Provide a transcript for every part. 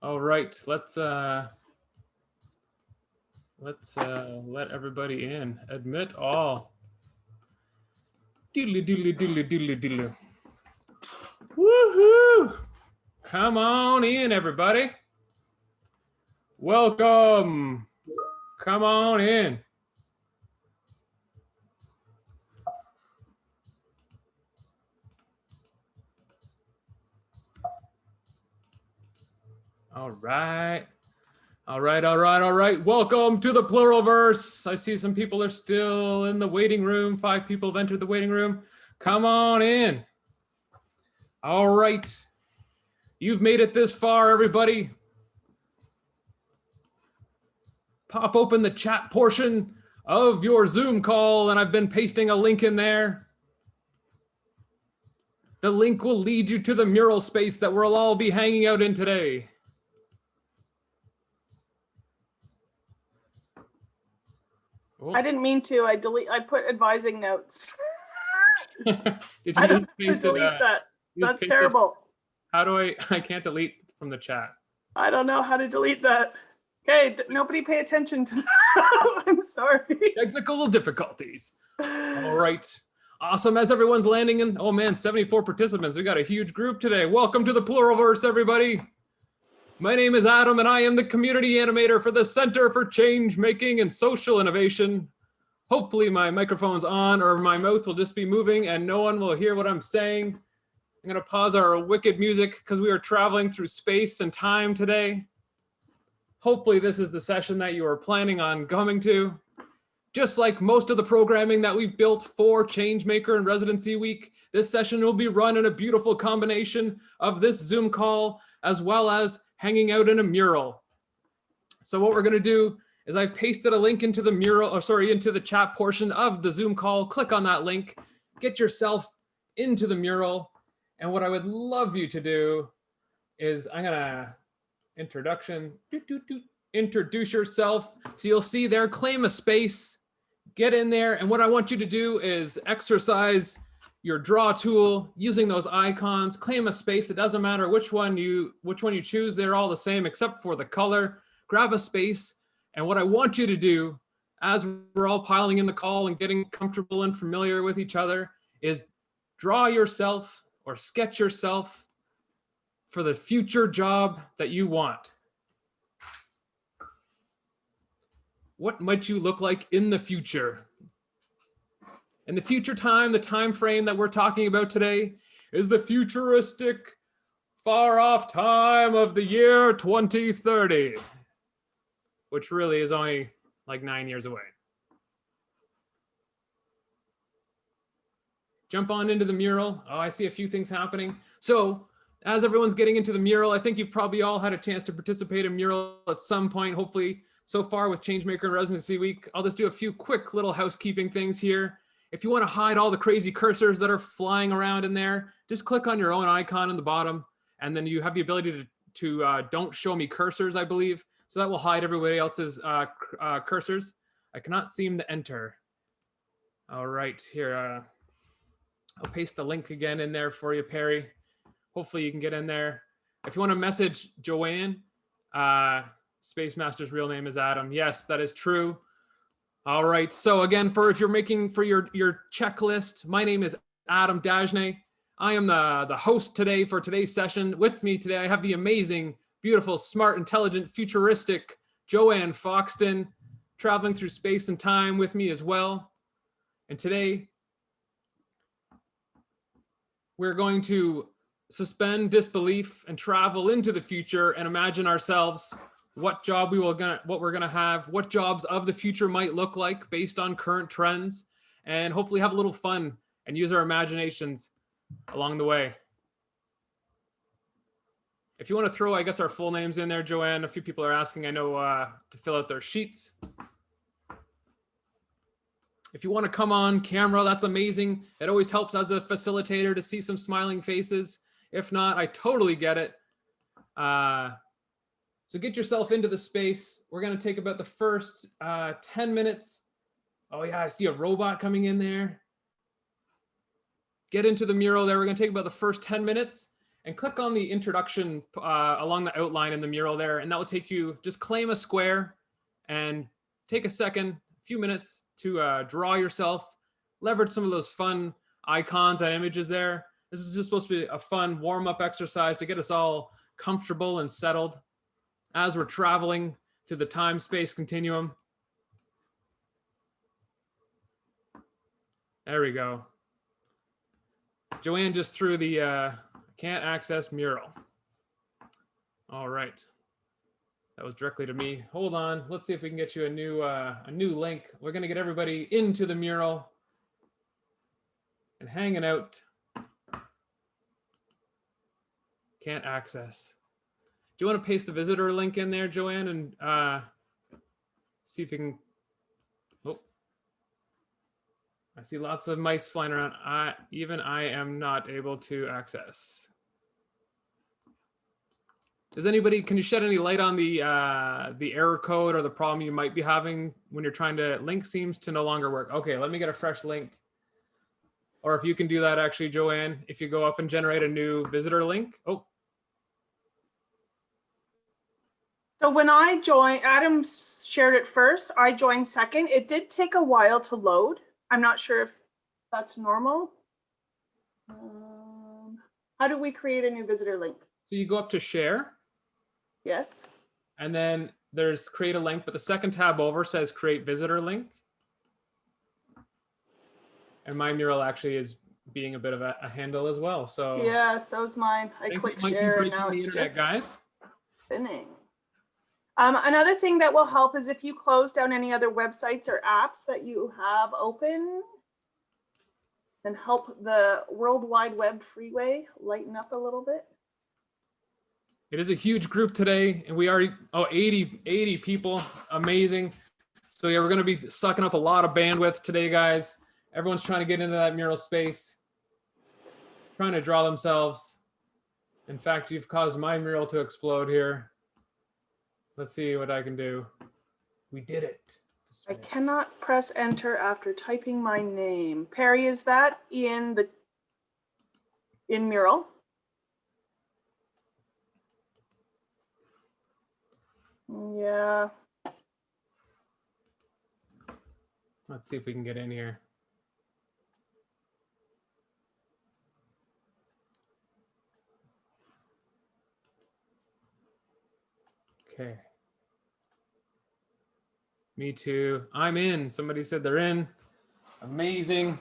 All right, let's let everybody in. Admit all. Doodly doodly doodly doodly doodly. Woohoo! Come on in, everybody. Welcome. Come on in. All right. All right. Welcome to the Pluralverse. I see some people are still in the waiting room. 5 people have entered the waiting room. Come on in. All right. You've made it this far, everybody. Pop open the chat portion of your Zoom call, and I've been pasting a link in there. The link will lead you to the mural space that we'll all be hanging out in today. I didn't mean to. I put advising notes. Did you I just don't paste delete that. That's terrible. How do I can't delete from the chat. I don't know how to delete that. Okay, nobody pay attention to that. I'm sorry. Technical difficulties. All right. Awesome. As everyone's landing in, oh man, 74 participants. We got a huge group today. Welcome to the Pluralverse, everybody. My name is Adam, and I am the community animator for the Center for Changemaking and Social Innovation. Hopefully my microphone's on, or my mouth will just be moving and no one will hear what I'm saying. I'm gonna pause our wicked music because we are traveling through space and time today. Hopefully this is the session that you are planning on coming to. Just like most of the programming that we've built for Changemaker and Residency Week, this session will be run in a beautiful combination of this Zoom call as well as hanging out in a mural. So what we're gonna do is I've pasted a link into the into the chat portion of the Zoom call. Click on that link, get yourself into the mural. And what I would love you to do is I'm gonna introduce yourself. So you'll see there, claim a space, get in there. And what I want you to do is exercise your draw tool using those icons, claim a space. It doesn't matter which one you choose. They're all the same except for the color. Grab a space. And what I want you to do as we're all piling in the call and getting comfortable and familiar with each other is draw yourself or sketch yourself for the future job that you want. What might you look like in the future? In the future time, the time frame that we're talking about today is the futuristic, far off time of the year 2030, which really is only like 9 years away. Jump on into the mural. Oh, I see a few things happening. So as everyone's getting into the mural, I think you've probably all had a chance to participate in mural at some point, hopefully so far with Changemaker and Residency Week. I'll just do a few quick little housekeeping things here. If you want to hide all the crazy cursors that are flying around in there, just click on your own icon in the bottom, and then you have the ability to don't show me cursors, I believe. So that will hide everybody else's cursors. I cannot seem to enter. All right, here. I'll paste the link again in there for you, Perry. Hopefully you can get in there. If you want to message Joanne, Spacemaster's real name is Adam. Yes, that is true. All right, so again, if you're making for your checklist, my name is Adam Dagenais. I am the host today for today's session. With me today, I have the amazing, beautiful, smart, intelligent, futuristic Joanne Fox, traveling through space and time with me as well. And today, we're going to suspend disbelief and travel into the future and imagine ourselves what we're gonna have, what jobs of the future might look like based on current trends, and hopefully have a little fun and use our imaginations along the way. If you want to throw, I guess, our full names in there, Joanne, a few people are asking, I know, to fill out their sheets. If you want to come on camera, that's amazing. It always helps as a facilitator to see some smiling faces. If not, I totally get it. So get yourself into the space. We're going to take about the first 10 minutes. Oh yeah, I see a robot coming in there. Get into the mural there. We're going to take about the first 10 minutes. and click on the introduction along the outline in the mural there, and that will take you, just claim a square and take a second, few minutes to draw yourself, leverage some of those fun icons and images there. This is just supposed to be a fun warm-up exercise to get us all comfortable and settled as we're traveling through the time-space continuum. There we go. Joanne just threw the can't access mural. All right. That was directly to me. Hold on. Let's see if we can get you a new link. We're going to get everybody into the mural and hanging out. Can't access. Do you want to paste the visitor link in there, Joanne, and see if you can? Oh, I see lots of mice flying around. Even I am not able to access. Does anybody, can you shed any light on the error code or the problem you might be having when you're trying to link? Seems to no longer work. Okay, let me get a fresh link. Or if you can do that actually, Joanne, if you go up and generate a new visitor link. Oh. So when I joined, Adam shared it first, I joined second. It did take a while to load. I'm not sure if that's normal. How do we create a new visitor link? So you go up to share. Yes. And then there's create a link, but the second tab over says create visitor link. And my mural actually is being a bit of a handle as well. So yeah, so's mine. I click share and now it's internet, just guys. spinning. Another thing that will help is if you close down any other websites or apps that you have open, and help the World Wide Web freeway lighten up a little bit. It is a huge group today, and we are 80 people. Amazing. So yeah, we're going to be sucking up a lot of bandwidth today, guys. Everyone's trying to get into that mural space, trying to draw themselves. In fact, you've caused my mural to explode here. Let's see what I can do. We did it. I cannot press enter after typing my name. Perry, is that in Mural? Yeah. Let's see if we can get in here. Okay. Me too. I'm in. Somebody said they're in. Amazing.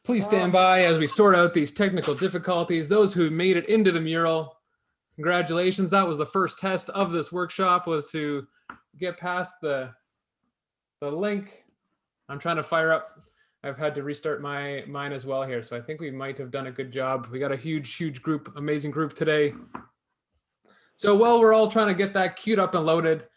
Please stand by as we sort out these technical difficulties. Those who made it into the mural, congratulations. That was the first test of this workshop, was to get past the link. I'm trying to fire up. I've had to restart mine as well here. So I think we might have done a good job. We got a huge group, amazing group today. So while we're all trying to get that queued up and loaded,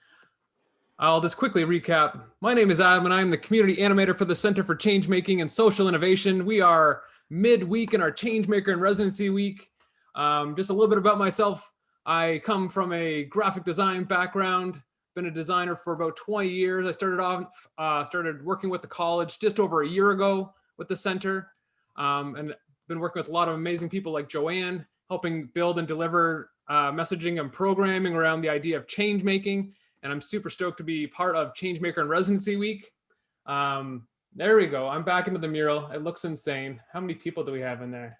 I'll just quickly recap. My name is Adam, and I'm the community animator for the Center for Changemaking and Social Innovation. We are midweek in our Changemaker and Residency Week. Just a little bit about myself. I come from a graphic design background, been a designer for about 20 years. I started working with the college just over a year ago with the center, and been working with a lot of amazing people like Joanne, helping build and deliver messaging and programming around the idea of change making. And I'm super stoked to be part of Changemaker and Residency Week. There we go. I'm back into the mural. It looks insane. How many people do we have in there?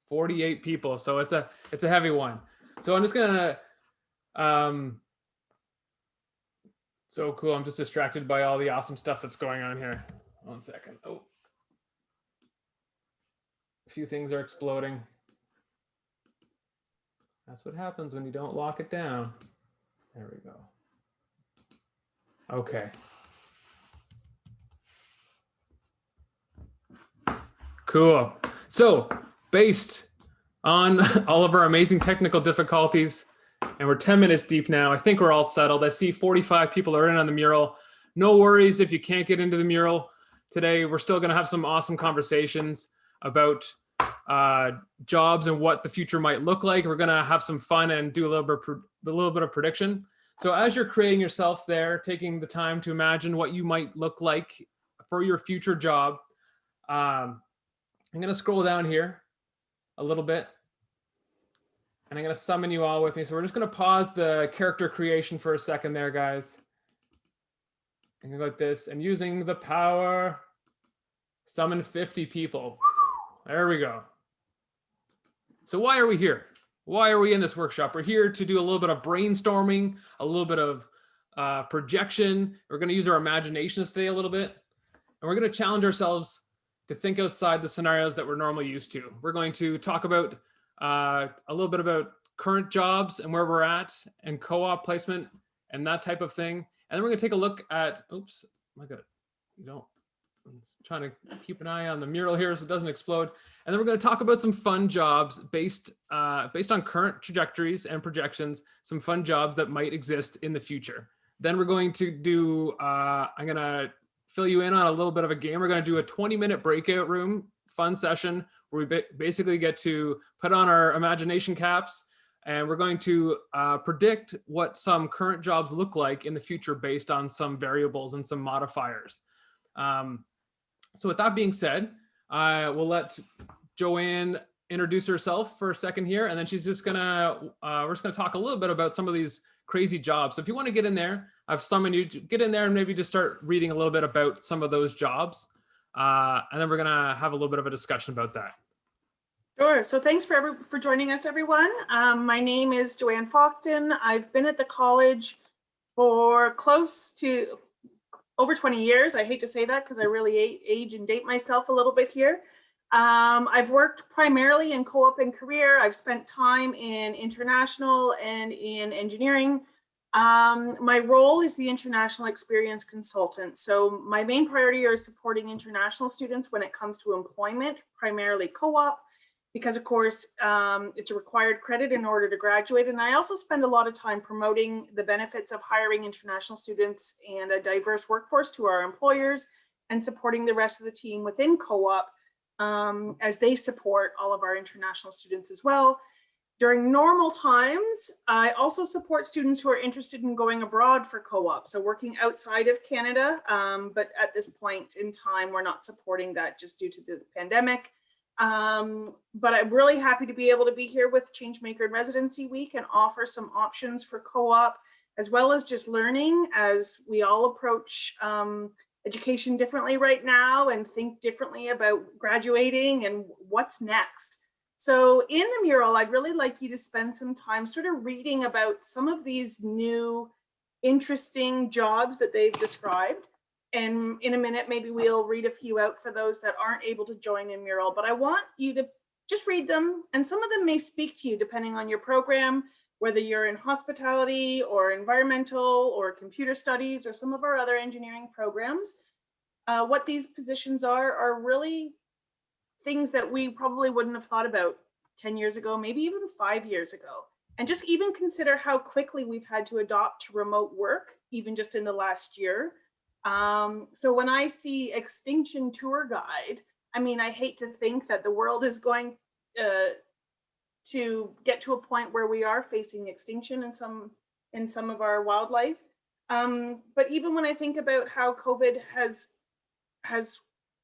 48 people. So it's a heavy one. So I'm just gonna, so cool. I'm just distracted by all the awesome stuff that's going on here. 1 second. Oh, a few things are exploding. That's what happens when you don't lock it down. There we go. Okay. Cool. So based on all of our amazing technical difficulties, and we're 10 minutes deep now, I think we're all settled. I see 45 people are in on the mural. No worries if you can't get into the mural today. We're still gonna have some awesome conversations about jobs and what the future might look like. We're gonna have some fun and do a little bit of prediction. So as you're creating yourself there, taking the time to imagine what you might look like for your future job, I'm gonna scroll down here a little bit And I'm going to summon you all with me. So we're just going to pause the character creation for a second there, guys. And go like this, and using the power, summon 50 people. There we go. So why are we here? Why are we in this workshop? We're here to do a little bit of brainstorming, a little bit of projection. We're going to use our imaginations today a little bit. And we're going to challenge ourselves to think outside the scenarios that we're normally used to. We're going to talk about a little bit about current jobs and where we're at, and co-op placement and that type of thing. And then we're going to take a look at, oops, my God, you don't, I'm trying to keep an eye on the mural here so it doesn't explode. And then we're going to talk about some fun jobs based on current trajectories and projections, some fun jobs that might exist in the future. Then we're going to do, I'm going to fill you in on a little bit of a game. We're going to do a 20-minute breakout room fun session where we basically get to put on our imagination caps, and we're going to predict what some current jobs look like in the future based on some variables and some modifiers. So with that being said, we'll let Joanne introduce herself for a second here, and then she's just gonna, we're just gonna talk a little bit about some of these crazy jobs. So if you want to get in there, I've summoned you to get in there and maybe just start reading a little bit about some of those jobs. And then we're gonna have a little bit of a discussion about that. Sure. So thanks for joining us, everyone. My name is Joanne Fox. I've been at the college for close to over 20 years. I hate to say that because I really age and date myself a little bit here. I've worked primarily in co-op and career. I've spent time in international and in engineering. My role is the international experience consultant. So my main priority is supporting international students when it comes to employment, primarily co-op, because of course it's a required credit in order to graduate. And I also spend a lot of time promoting the benefits of hiring international students and a diverse workforce to our employers, and supporting the rest of the team within co-op as they support all of our international students as well. During normal times, I also support students who are interested in going abroad for co-op, so working outside of Canada. But at this point in time, we're not supporting that just due to the pandemic. But I'm really happy to be able to be here with Changemaker and Residency Week and offer some options for co-op, as well as just learning as we all approach education differently right now and think differently about graduating and what's next. So in the mural, I'd really like you to spend some time sort of reading about some of these new interesting jobs that they've described. And in a minute, maybe we'll read a few out for those that aren't able to join in mural, but I want you to just read them. And some of them may speak to you depending on your program, whether you're in hospitality or environmental or computer studies or some of our other engineering programs. What these positions are really things that we probably wouldn't have thought about 10 years ago, maybe even 5 years ago. And just even consider how quickly we've had to adopt to remote work, even just in the last year. So when I see extinction tour guide, I mean, I hate to think that the world is going to get to a point where we are facing extinction in some of our wildlife. But even when I think about how COVID has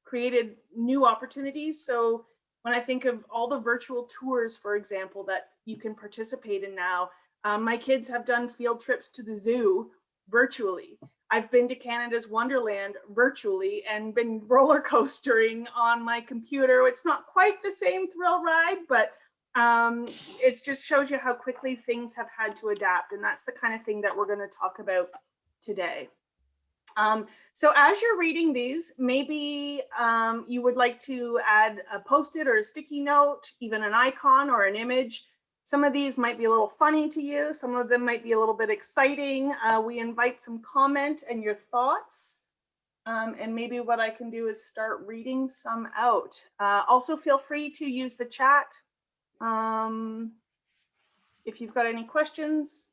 created new opportunities. So when I think of all the virtual tours, for example, that you can participate in now, my kids have done field trips to the zoo virtually. I've been to Canada's Wonderland virtually and been roller coastering on my computer. It's not quite the same thrill ride, but it just shows you how quickly things have had to adapt. And that's the kind of thing that we're going to talk about today. So as you're reading these, maybe you would like to add a Post-it or a sticky note, even an icon or an image. Some of these might be a little funny to you. Some of them might be a little bit exciting. We invite some comment and your thoughts. And maybe what I can do is start reading some out. Also feel free to use the chat if you've got any questions.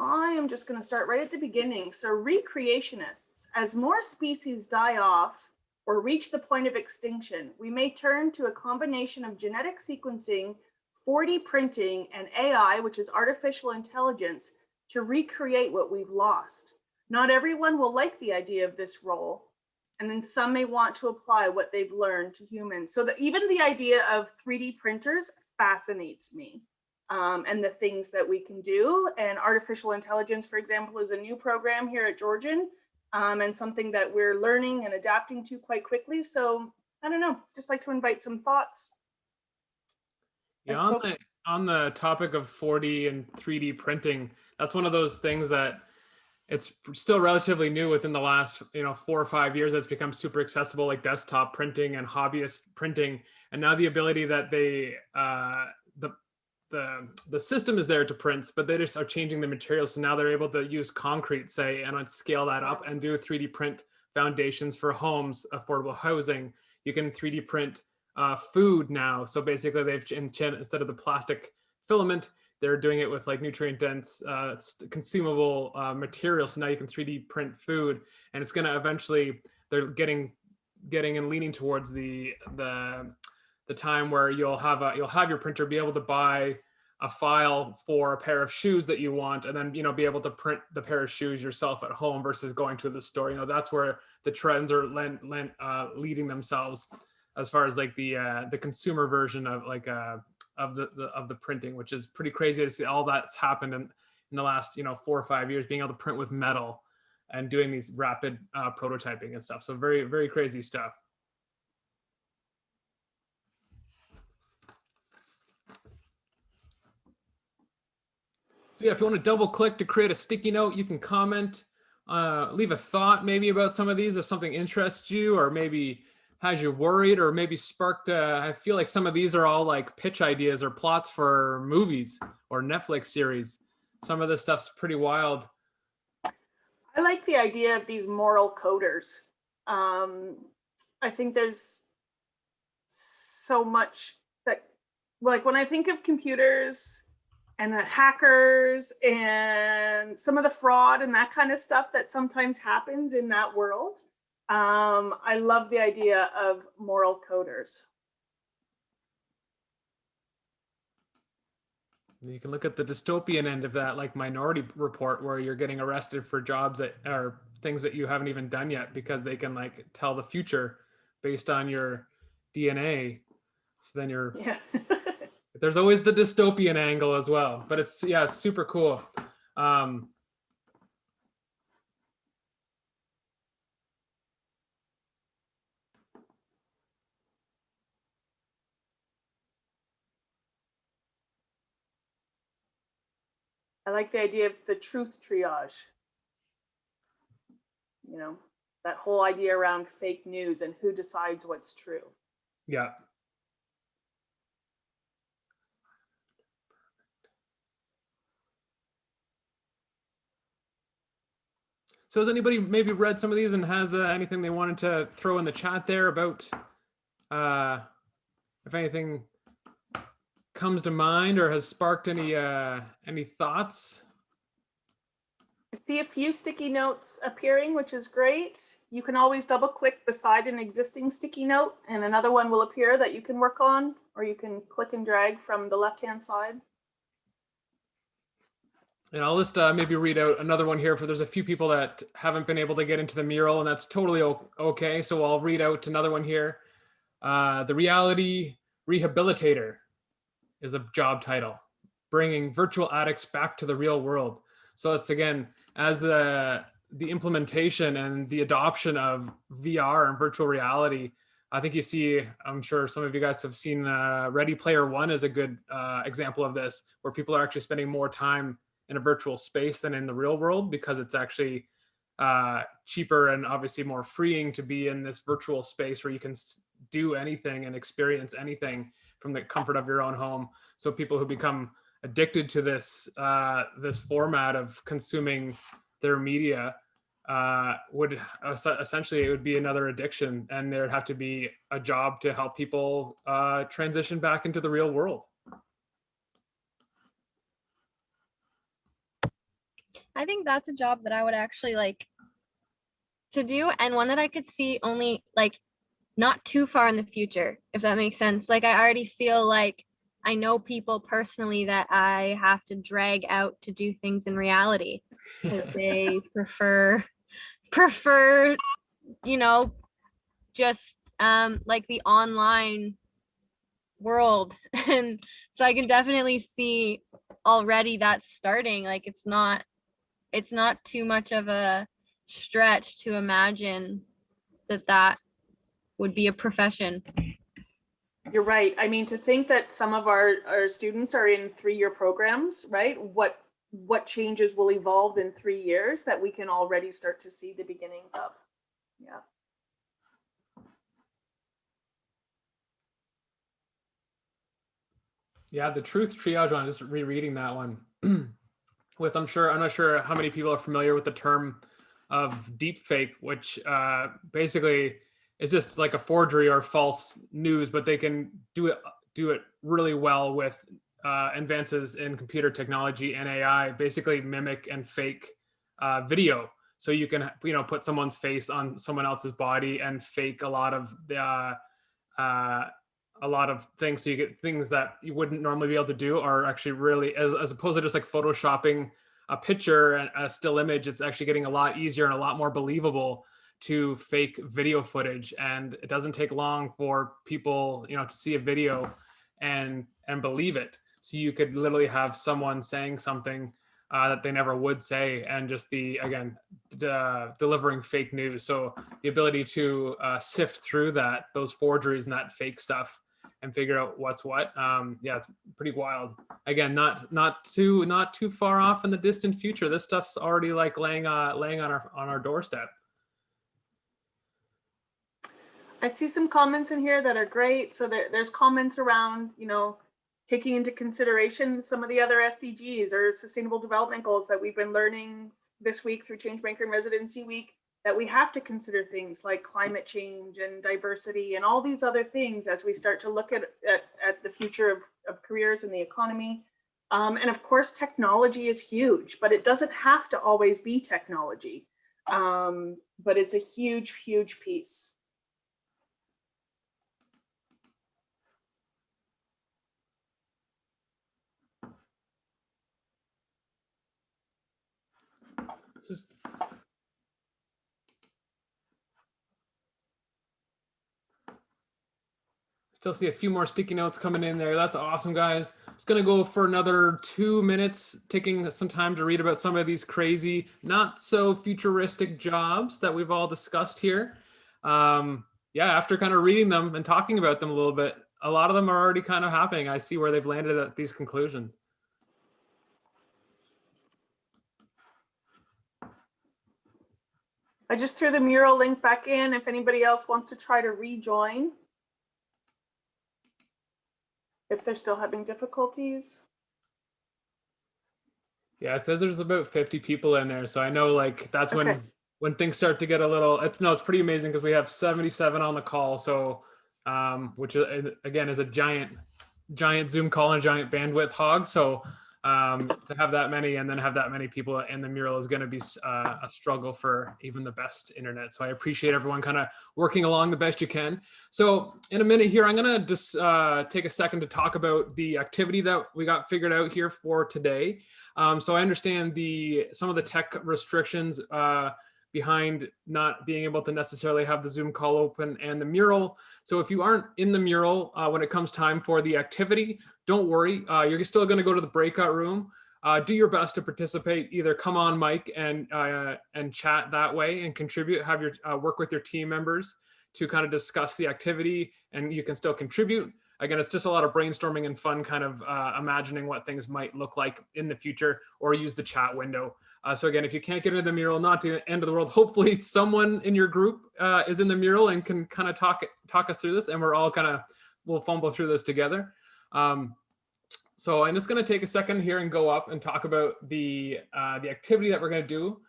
I am just going to start right at the beginning. So recreationists, as more species die off or reach the point of extinction, we may turn to a combination of genetic sequencing, 4D printing, and AI, which is artificial intelligence, to recreate what we've lost. Not everyone will like the idea of this role, And then some may want to apply what they've learned to humans. So that even the idea of 3D printers fascinates me, and the things that we can do. And artificial intelligence, for example, is a new program here at Georgian, and something that we're learning and adapting to quite quickly. So I don't know, just like to invite some thoughts. Yeah, on the topic of 4D and 3D printing, that's one of those things that it's still relatively new within the last 4 or 5 years. It's become super accessible, like desktop printing and hobbyist printing, and now the ability that they the system is there to print, but they just are changing the materials. So now they're able to use concrete, say, and scale that up and do 3D print foundations for homes, affordable housing. You can 3D print food now. So basically, they've instead of the plastic filament, they're doing it with like nutrient dense, consumable materials. So now you can 3D print food, and it's going to eventually, they're getting and leaning towards the time where you'll have your printer be able to buy a file for a pair of shoes that you want, and then be able to print the pair of shoes yourself at home versus going to the store. That's where the trends are leading themselves, as far as like the consumer version of like of the printing, which is pretty crazy to see all that's happened in the last 4 or 5 years, being able to print with metal and doing these rapid prototyping and stuff. So very, very crazy stuff. So yeah, if you want to double click to create a sticky note, you can comment, leave a thought maybe about some of these if something interests you, or maybe has you worried, or maybe sparked. I feel like some of these are all like pitch ideas or plots for movies or Netflix series. Some of this stuff's pretty wild. I like the idea of these moral coders. I think there's so much that, like, when I think of computers and the hackers and some of the fraud and that kind of stuff that sometimes happens in that world, I love the idea of moral coders. You can look at the dystopian end of that, like Minority Report, where you're getting arrested for jobs that are things that you haven't even done yet, because they can like tell the future based on your DNA. So then yeah. There's always the dystopian angle as well, but it's super cool. I like the idea of the truth triage. That whole idea around fake news and who decides what's true. Yeah. So has anybody maybe read some of these and has anything they wanted to throw in the chat there about if anything comes to mind or has sparked any thoughts? I see a few sticky notes appearing, which is great. You can always double click beside an existing sticky note and another one will appear that you can work on, or you can click and drag from the left-hand side. And I'll just maybe read out another one here, for there's a few people that haven't been able to get into the mural, and that's totally okay. So I'll read out another one here. The Reality Rehabilitator is a job title, bringing virtual addicts back to the real world. So it's, again, as the implementation and the adoption of VR and virtual reality, I think you see, I'm sure some of you guys have seen Ready Player One is a good example of this, where people are actually spending more time in a virtual space than in the real world, because it's actually cheaper and obviously more freeing to be in this virtual space where you can do anything and experience anything from the comfort of your own home. So people who become addicted to this format of consuming their media would essentially, it would be another addiction, and there'd have to be a job to help people transition back into the real world. I think that's a job that I would actually like to do, and one that I could see only like not too far in the future, if that makes sense. Like, I already feel like I know people personally that I have to drag out to do things in reality because they prefer, just like the online world. And so I can definitely see already that starting. Like it's not too much of a stretch to imagine that would be a profession. You're right. I mean, to think that some of our students are in 3-year programs, right? What changes will evolve in 3 years that we can already start to see the beginnings of. Yeah. Yeah, the truth triage one, just rereading that one with, I'm not sure how many people are familiar with the term of deep fake, which basically is just like a forgery or false news, but they can do it really well with advances in computer technology and AI, basically mimic and fake video. So you can, put someone's face on someone else's body and fake a lot of the things, so you get things that you wouldn't normally be able to do are actually really, as opposed to just like photoshopping a picture and a still image, it's actually getting a lot easier and a lot more believable to fake video footage. And it doesn't take long for people, to see a video and believe it. So you could literally have someone saying something that they never would say, and just delivering fake news. So the ability to sift through those forgeries and that fake stuff and figure out what's what. Yeah, it's pretty wild. Again, not too far off in the distant future. This stuff's already like laying on our doorstep. I see some comments in here that are great. So there's comments around, taking into consideration some of the other SDGs or Sustainable Development Goals that we've been learning this week through Changemaker and Residency Week, that we have to consider things like climate change and diversity and all these other things as we start to look at the future of careers and the economy. And of course, technology is huge, but it doesn't have to always be technology. But it's a huge, huge piece. Still see a few more sticky notes coming in there. That's awesome, guys. Just gonna go for another 2 minutes, taking some time to read about some of these crazy, not so futuristic jobs that we've all discussed here. Yeah, after kind of reading them and talking about them a little bit, a lot of them are already kind of happening. I see where they've landed at these conclusions. I just threw the mural link back in if anybody else wants to try to rejoin, if they're still having difficulties. Yeah, it says there's about 50 people in there. So I know like that's when things start to get a little, it's pretty amazing because we have 77 on the call. So, which again is a giant Zoom call and a giant bandwidth hog. So to have that many and then have that many people in the mural is going to be a struggle for even the best internet. So I appreciate everyone kind of working along the best you can. So in a minute here, I'm going to just take a second to talk about the activity that we got figured out here for today. So I understand some of the tech restrictions behind not being able to necessarily have the Zoom call open and the mural. So if you aren't in the mural when it comes time for the activity, don't worry, you're still gonna go to the breakout room. Do your best to participate, either come on mic and chat that way and contribute, have your work with your team members to kind of discuss the activity, and you can still contribute. Again, it's just a lot of brainstorming and fun kind of imagining what things might look like in the future, or use the chat window. So again, if you can't get into the mural, not the end of the world, hopefully someone in your group is in the mural and can kind of talk us through this, and we're all we'll fumble through this together. So I'm just gonna take a second here and go up and talk about the activity that we're gonna do.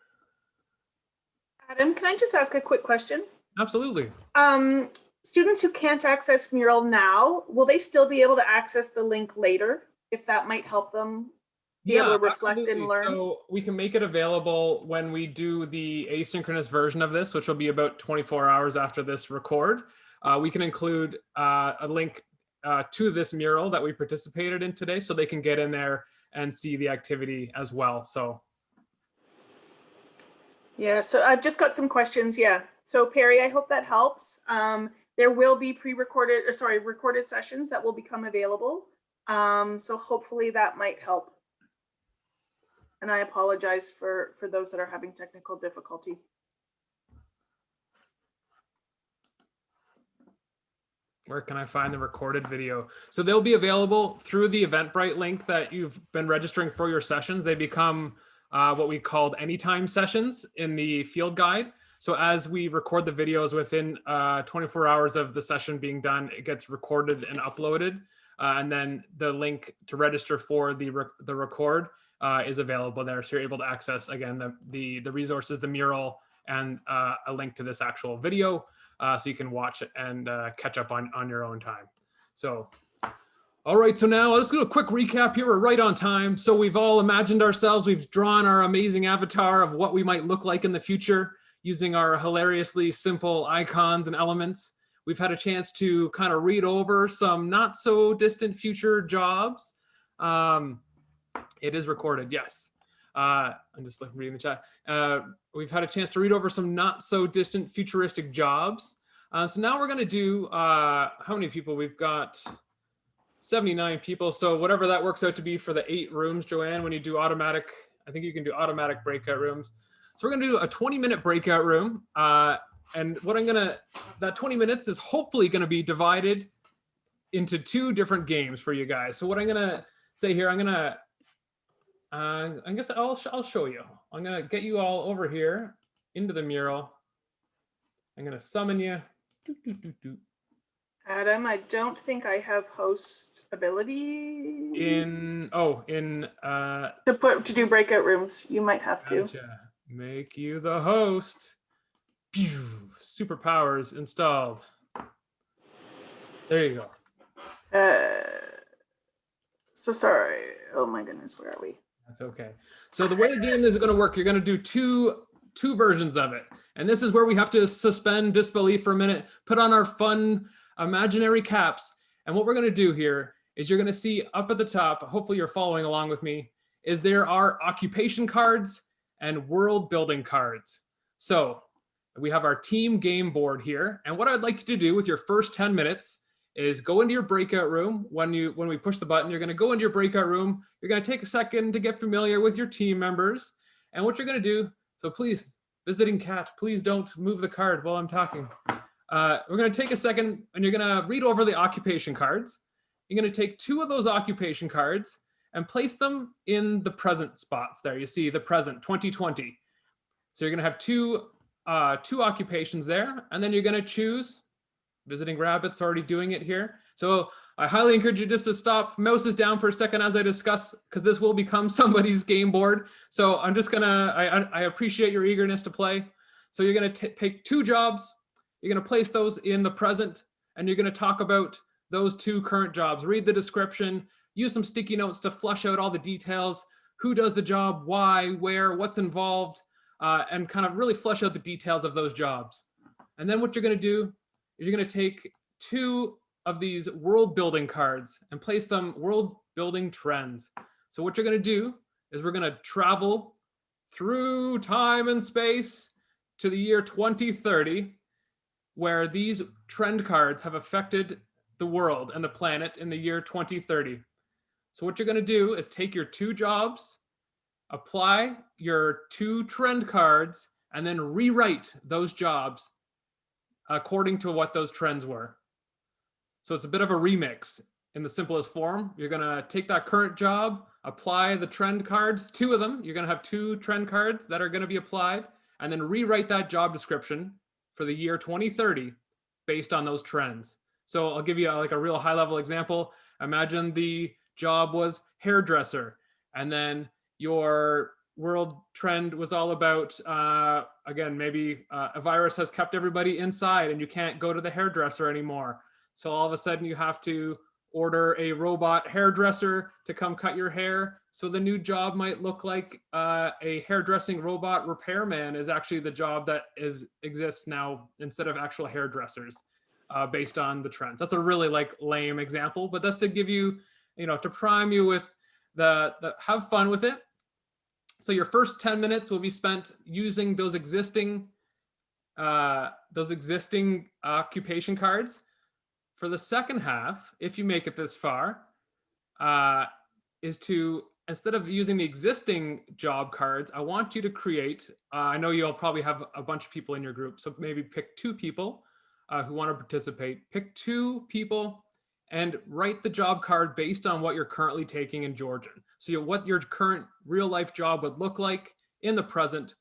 Adam, can I just ask a quick question? Absolutely. Students who can't access Mural now, will they still be able to access the link later, if that might help them be able to reflect and learn? So we can make it available when we do the asynchronous version of this, which will be about 24 hours after this record. We can include a link to this mural that we participated in today, so they can get in there and see the activity as well. So yeah, so I've just got some questions. Yeah, So Perry, I hope that helps. There will be recorded sessions that will become available. So hopefully that might help. And I apologize for those that are having technical difficulty. Where can I find the recorded video? So they'll be available through the Eventbrite link that you've been registering for your sessions. They become what we called anytime sessions in the field guide. So as we record the videos within 24 hours of the session being done, it gets recorded and uploaded. And then the link to register for the record is available there. So you're able to access, again, the resources, the mural, and a link to this actual video. So you can watch it and catch up on your own time. So, all right, so now let's do a quick recap here. We're right on time. So we've all imagined ourselves, we've drawn our amazing avatar of what we might look like in the future using our hilariously simple icons and elements. We've had a chance to kind of read over some not so distant future jobs. It is recorded, yes. I'm just reading the chat. We've had a chance to read over some not so distant futuristic jobs. So now we're going to do, how many people? We've got 79 people. So whatever that works out to be for the 8 rooms, Joanne, when you do automatic, I think you can do automatic breakout rooms. So we're going to do a 20-minute breakout room. And what that 20 minutes is hopefully going to be divided into 2 different games for you guys. So what I'm going to say here, I guess I'll show you. I'm gonna get you all over here into the mural. I'm gonna summon you. Adam, I don't think I have host ability. To do breakout rooms, you might have to. Gotcha. Make you the host. Pew! Superpowers installed. There you go. So sorry. Oh my goodness, where are we? That's okay. So the way the game is going to work, you're going to do two versions of it. And this is where we have to suspend disbelief for a minute, put on our fun imaginary caps. And what we're going to do here is you're going to see up at the top, hopefully you're following along with me, is there are occupation cards and world building cards. So we have our team game board here. And what I'd like you to do with your first 10 minutes is go into your breakout room. When we push the button, you're going to go into your breakout room. You're going to take a second to get familiar with your team members. And what you're going to do, so please, visiting cat, please don't move the card while I'm talking. We're going to take a second and you're going to read over the occupation cards. You're going to take 2 of those occupation cards and place them in the present spots there. You see the present 2020. So you're going to have two occupations there, and then you're going to choose. Visiting Rabbit's already doing it here. So I highly encourage you just to stop, mouse is down for a second as I discuss, because this will become somebody's game board. So I'm just gonna, I appreciate your eagerness to play. So you're gonna take 2 jobs, you're gonna place those in the present, and you're gonna talk about those 2 current jobs. Read the description, use some sticky notes to flush out all the details, who does the job, why, where, what's involved, and kind of really flush out the details of those jobs. And then what you're gonna do, you're going to take 2 of these world building cards and place them world building trends. So what you're going to do is we're going to travel through time and space to the year 2030, where these trend cards have affected the world and the planet in the year 2030. So what you're going to do is take your 2 jobs, apply your 2 trend cards, and then rewrite those jobs according to what those trends were. So it's a bit of a remix in the simplest form. You're gonna take that current job, apply the trend cards, 2 of them. You're gonna have 2 trend cards that are gonna be applied, and then rewrite that job description for the year 2030 based on those trends. So I'll give you a real high level example. Imagine the job was hairdresser, and then your world trend was all about, again, maybe a virus has kept everybody inside and you can't go to the hairdresser anymore. So all of a sudden you have to order a robot hairdresser to come cut your hair. So the new job might look like a hairdressing robot repairman is actually the job that exists now instead of actual hairdressers based on the trends. That's a really lame example, but that's to give you, to prime you with the have fun with it. So your first 10 minutes will be spent using those existing those existing occupation cards. For the second half, if you make it this far, is to, instead of using the existing job cards, I want you to create, I know you'll probably have a bunch of people in your group, so maybe pick 2 people who want to participate. Pick 2 people and write the job card based on what you're currently taking in Georgian. So what your current real life job would look like in the present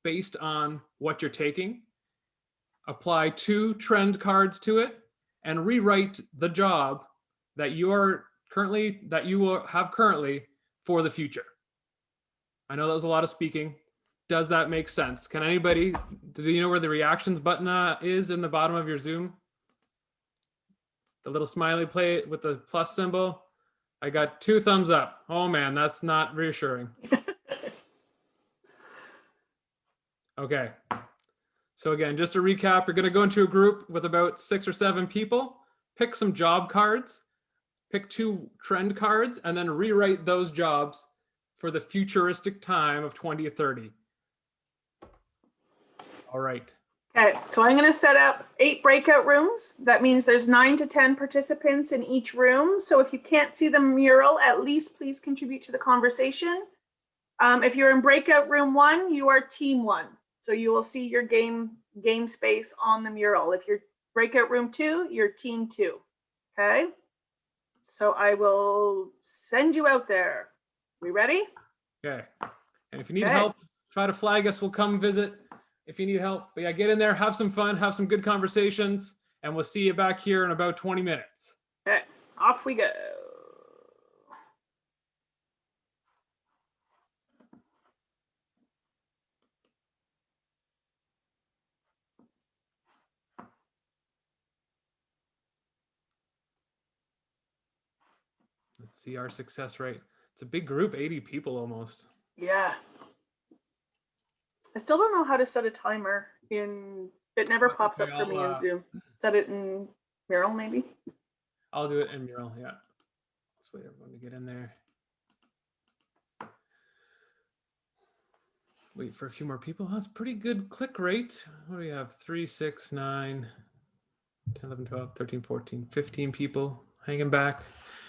based on what you're taking. Apply 2 trend cards to it and rewrite the job that you will have currently for the future. I know that was a lot of speaking. Does that make sense? Can anybody, do you know where the reactions button is in the bottom of your Zoom? The little smiley plate with the plus symbol. I got 2 thumbs up. Oh man, that's not reassuring. Okay. So again, just to recap, you're going to go into a group with about 6 or 7 people, pick some job cards, pick 2 trend cards, and then rewrite those jobs for the futuristic time of 2030. All right. Okay, so I'm going to set up 8 breakout rooms. That means there's 9 to 10 participants in each room. So if you can't see the mural, at least please contribute to the conversation. If you're in breakout room 1, you are team 1. So you will see your game space on the mural. If you're breakout room 2, you're team 2. Okay. So I will send you out there. We ready? Okay. And if you need help, try to flag us. We'll come visit if you need help. But yeah, get in there, have some fun, have some good conversations, and we'll see you back here in about 20 minutes. Okay, off we go. Let's see our success rate. It's a big group, 80 people almost. Yeah. I still don't know how to set a timer in, it never pops up for me in Zoom. Set it in Mural maybe? I'll do it in Mural, yeah. Let's wait everyone to get in there. Wait for a few more people. That's pretty good click rate. What do we have? 3, 6, 9, 10, 11, 12, 13, 14, 15 people hanging back.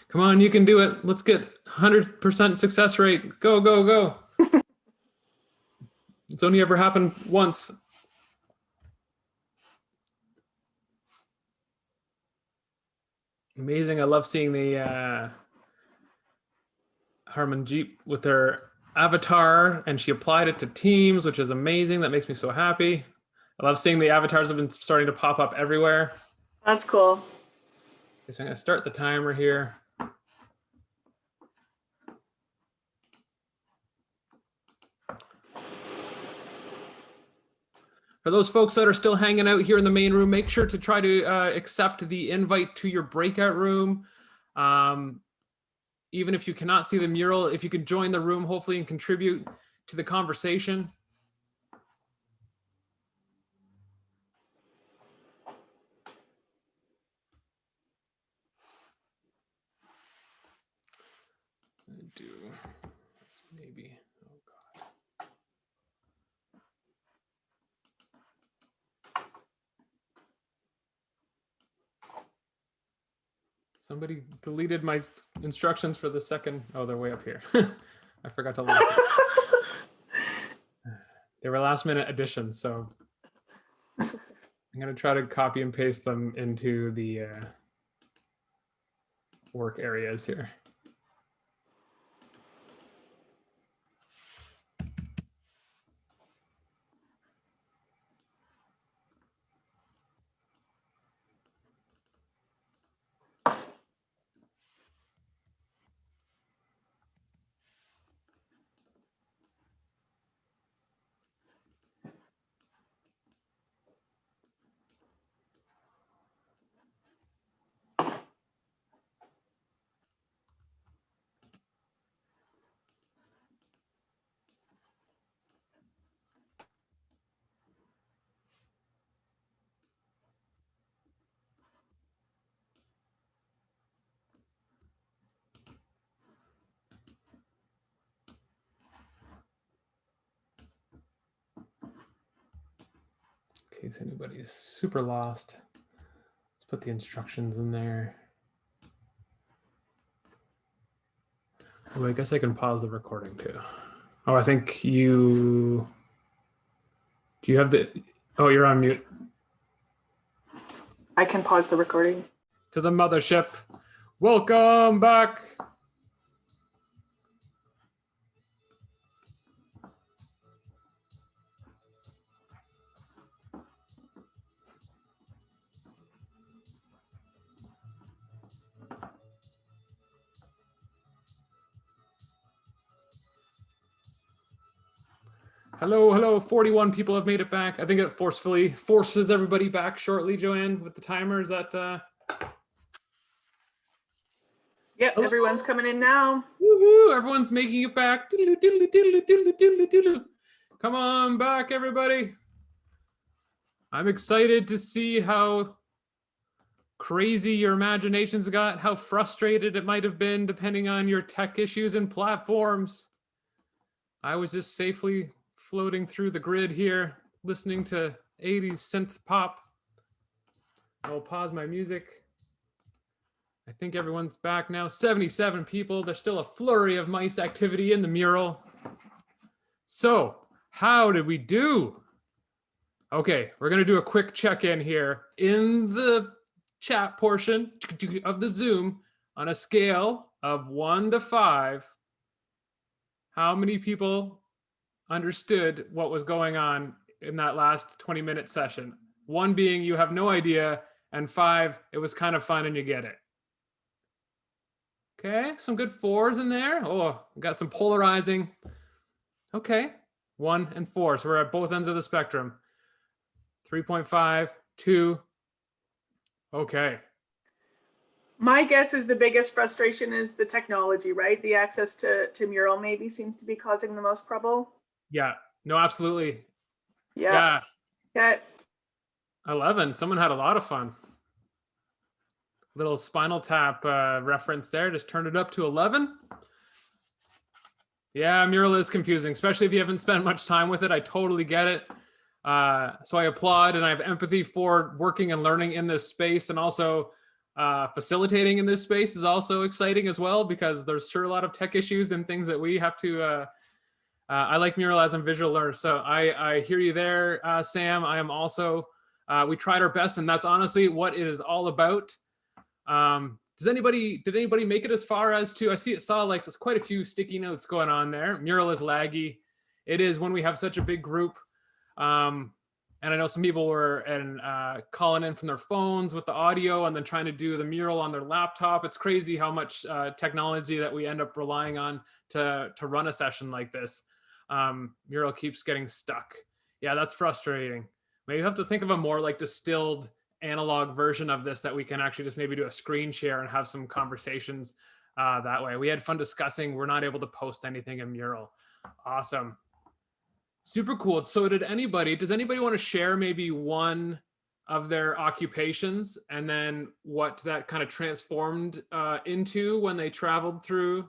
Come on, you can do it. Let's get 100% success rate. Go, go, go. It's only ever happened once. Amazing. I love seeing the Harmanjeet with her avatar, and she applied it to Teams, which is amazing. That makes me so happy. I love seeing the avatars have been starting to pop up everywhere. That's cool. Okay, so I'm going to start the timer here. For those folks that are still hanging out here in the main room, make sure to try to accept the invite to your breakout room. Even if you cannot see the mural, if you can join the room, hopefully, and contribute to the conversation. Maybe, oh God. Somebody deleted my instructions for the second. Oh, they're way up here. I forgot to look. They were last minute additions, so I'm going to try to copy and paste them into the work areas here. in case anybody's super lost. Let's put the instructions in there. Oh, I guess I can pause the recording too. Oh, I think you, do you have the, oh, you're on mute. I can pause the recording. To the mothership. Welcome back. Hello, hello. 41 people have made it back. I think it forcefully forces everybody back shortly, Joanne, with the timer. Is that Yep, hello? everyone's coming in now. Woohoo! Everyone's making it back. Doodle, doodle, doodle, doodle, doodle, doodle. Come on back, everybody. I'm excited to see how crazy your imaginations got, how frustrated it might have been depending on your tech issues and platforms. I was just safely floating through the grid here, listening to 80s synth pop. I'll pause my music. I think everyone's back now. 77 people. There's still a flurry of mice activity in the mural. So, how did we do? Okay, we're going to do a quick check-in here in the chat portion of the Zoom on a scale of 1 to 5. How many people understood what was going on in that last 20-minute session? 1 being you have no idea, and 5, it was kind of fun and you get it. Okay, some good 4s in there. Oh, we got some polarizing. Okay, 1 and 4. So we're at both ends of the spectrum. 3.5, 2. Okay. My guess is the biggest frustration is the technology, right? The access to Mural maybe seems to be causing the most trouble. Yeah, no, absolutely. Yeah. Okay. 11, someone had a lot of fun. Little Spinal Tap reference there, just turned it up to 11. Yeah, Mural is confusing, especially if you haven't spent much time with it. I totally get it. So I applaud and I have empathy for working and learning in this space, and also facilitating in this space is also exciting as well, because there's sure a lot of tech issues and things that we have to, I like Mural as a visual learner. So I hear you there, Sam. I am also, we tried our best, and that's honestly what it is all about. Did anybody make it as far as to, I saw like there's quite a few sticky notes going on there. Mural is laggy. It is when we have such a big group. And I know some people were calling in from their phones with the audio and then trying to do the mural on their laptop. It's crazy how much technology that we end up relying on to run a session like this. Mural keeps getting stuck. Yeah, that's frustrating. Maybe you have to think of a more like distilled analog version of this that we can actually just maybe do a screen share and have some conversations that way. We had fun discussing. We're not able to post anything in Mural. Awesome. Super cool. So does anybody want to share maybe one of their occupations and then what that kind of transformed into when they traveled through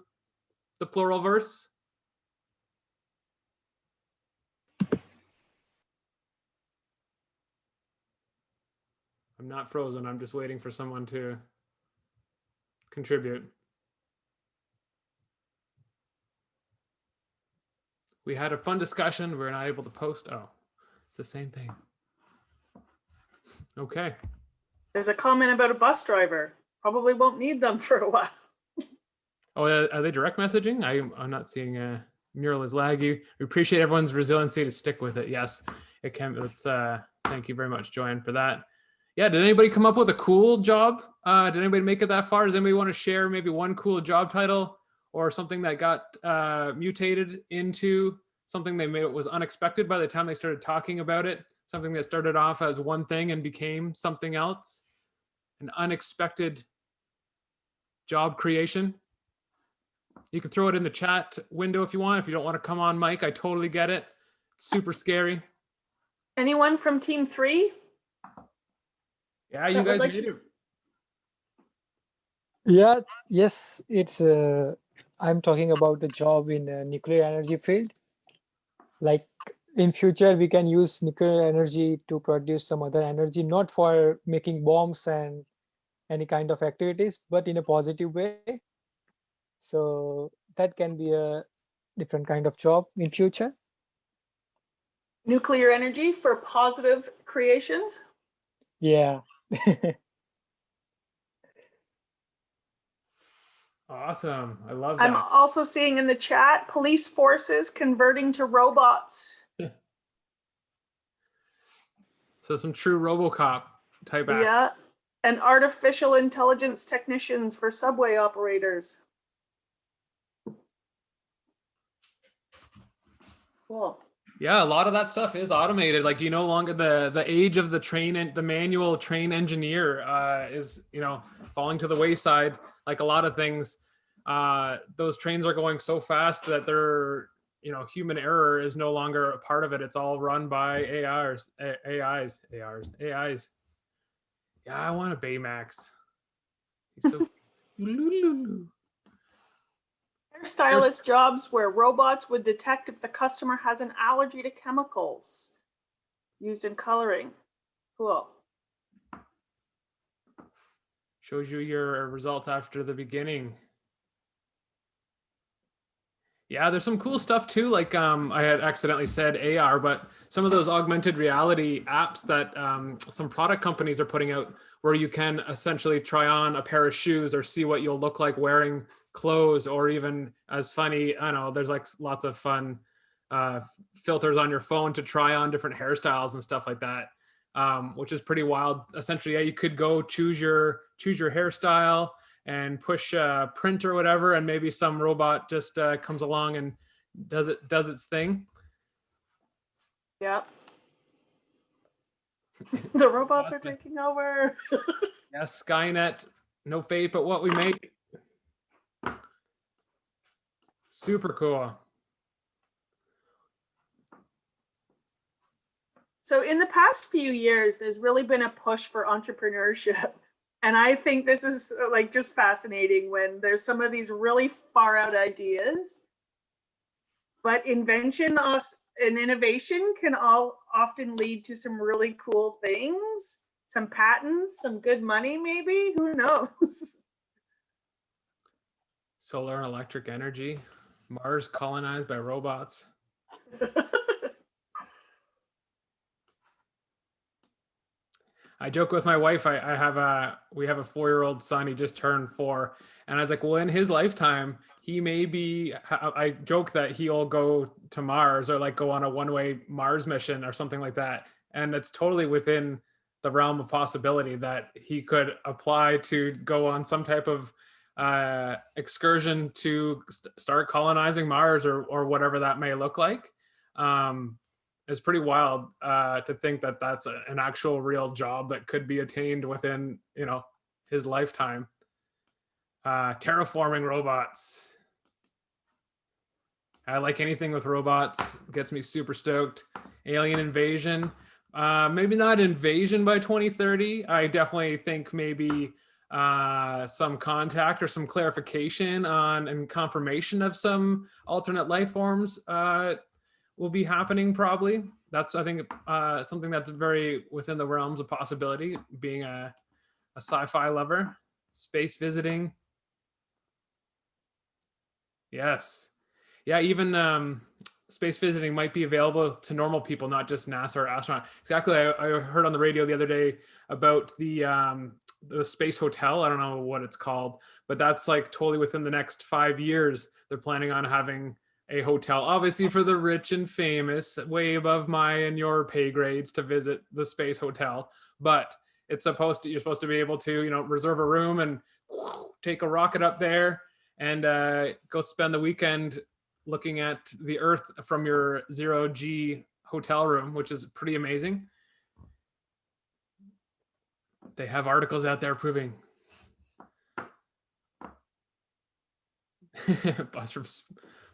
the Pluralverse? I'm not frozen. I'm just waiting for someone to contribute. We had a fun discussion. We're not able to post. Oh, it's the same thing. Okay. There's a comment about a bus driver. Probably won't need them for a while. Oh, are they direct messaging? I'm not seeing Mural is laggy. We appreciate everyone's resiliency to stick with it. Yes, it can. Thank you very much, Joanne, for that. Yeah, did anybody come up with a cool job? Did anybody make it that far? Does anybody want to share maybe one cool job title or something that got mutated into something they made was unexpected by the time they started talking about it? Something that started off as one thing and became something else? An unexpected job creation? You can throw it in the chat window if you want. If you don't want to come on mic, I totally get it. It's super scary. Anyone from team 3? Yeah, you guys made it. Yeah, yes, it's I'm talking about the job in nuclear energy field. Like in future we can use nuclear energy to produce some other energy, not for making bombs and any kind of activities, but in a positive way. So that can be a different kind of job in future. Nuclear energy for positive creations. Yeah. Awesome. I love I'm that. also seeing in the chat, police forces converting to robots. So some true RoboCop type act. Yeah. And artificial intelligence technicians for subway operators. Cool. Yeah, a lot of that stuff is automated. Like you no longer the age of the train and the manual train engineer is falling to the wayside. Like a lot of things, those trains are going so fast that they're human error is no longer a part of it. It's all run by AIs. Yeah, I want a Baymax. He's so Hairstylist jobs where robots would detect if the customer has an allergy to chemicals used in coloring. Cool. shows you your results after the beginning. Yeah, there's some cool stuff too. Like I had accidentally said AR, but some of those augmented reality apps that some product companies are putting out where you can essentially try on a pair of shoes or see what you'll look like wearing clothes, or even as funny, I don't know, there's like lots of fun filters on your phone to try on different hairstyles and stuff like that, which is pretty wild. Essentially, yeah, you could go choose your hairstyle and push print or whatever, and maybe some robot just comes along and does its thing. Yep. The robots are taking over. Yeah, Skynet, no fate but what we make. Super cool. So in the past few years, there's really been a push for entrepreneurship. And I think this is like just fascinating when there's some of these really far out ideas, but invention and innovation can all often lead to some really cool things, some patents, some good money, maybe, who knows? Solar and electric energy, Mars colonized by robots. I joke with my wife. We have a 4-year-old son. He just turned 4, and I was like, well, in his lifetime, he may be. I joke that he'll go to Mars or like go on a one-way Mars mission or something like that, and it's totally within the realm of possibility that he could apply to go on some type of excursion to start colonizing Mars or whatever that may look like. It's pretty wild to think that that's an actual real job that could be attained within his lifetime. Terraforming robots. I like anything with robots. Gets me super stoked. Alien invasion. Maybe not invasion by 2030. I definitely think maybe some contact or some clarification on and confirmation of some alternate life forms will be happening probably. That's, I think, something that's very within the realms of possibility, being a sci-fi lover. Space visiting. Yes. Yeah, even space visiting might be available to normal people, not just NASA or astronaut. Exactly. I heard on the radio the other day about the space hotel. I don't know what it's called, but that's like totally within the next 5 years. They're planning on having a hotel, obviously for the rich and famous, way above my and your pay grades to visit the space hotel. But it's you're supposed to be able to, reserve a room and take a rocket up there and go spend the weekend looking at the Earth from your 0G hotel room, which is pretty amazing. They have articles out there proving. Bus